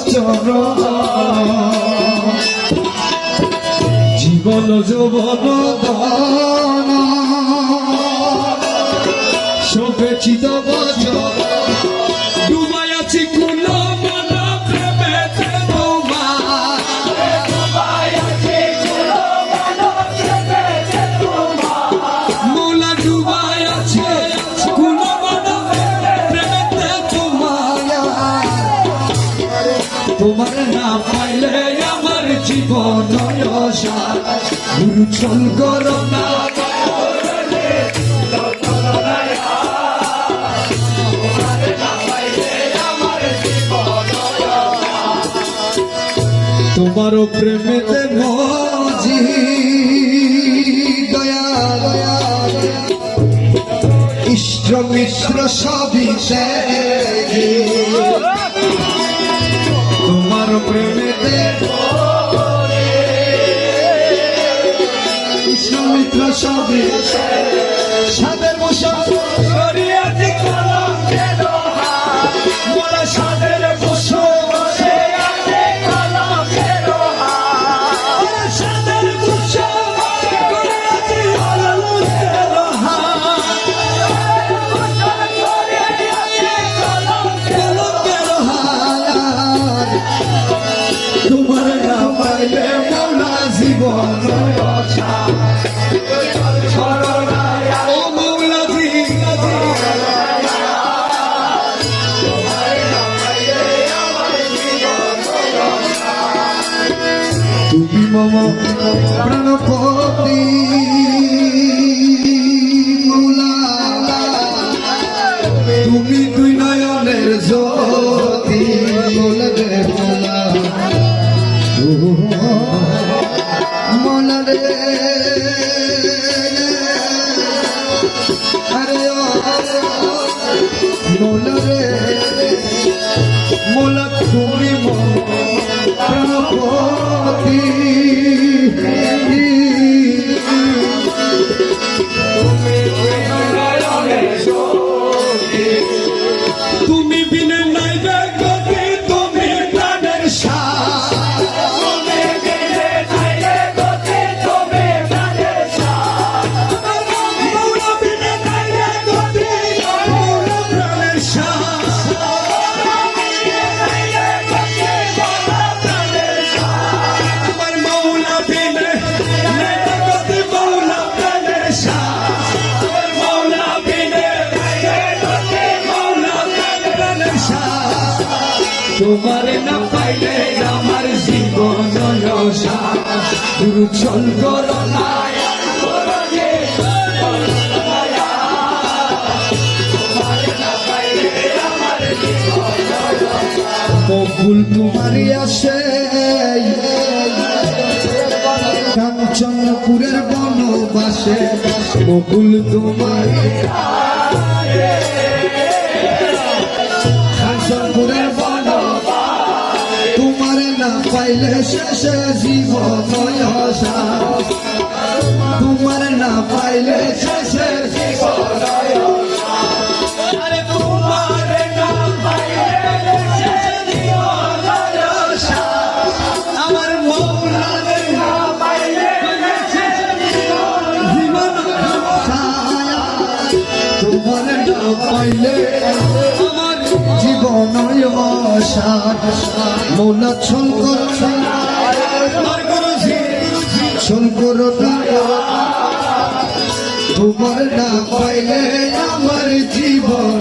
চরণ জীবন যৌবন দান শোভেছি তব ডুবাই আছি কুল মন প্রেমেতে তোমার মৌলা ডুবাই আছে কুল মন প্রেমেতে তোমার তোমার না পাইলে আমার জীবন উচ্ছল করো না তোমার প্রেমেতে মজি দয়া দয়া ইষ্ট মিশ্র সবই তোমার প্রেমেতে ইষ্ট মিত্র সবই সাদের বসা করিয়াছি কলঙ্কের হাত মোরা সাদের বসা তোমার না পাইলে মৌলা জীবন ও মৌলা তুমি মম প্রাণপতি মৌলা তুমি দুই নয়নের জ্যোতি মৌলা রে মৌলা রে আরে মৌলা রে মৌলা তুমি প্রাণপতি তুমি বিনে নাই গতি তুমি প্রাণের সার তোমার না পাইলে আমার জীবন উচ্ছল করো না বকুল তোমারই আসে কাঞ্চনপুরের বনবাসে বকুল তোমারই কাঞ্চনপুরের তোমার না পাইলে শেষে জীবন তোমার না পাইলে শেষে জীবন আমার মৌলা জীবন তোমার না পাইলে আমার জীবন মৌলা ছল করো ছল করো তোমার না পাইলে আমার জীবন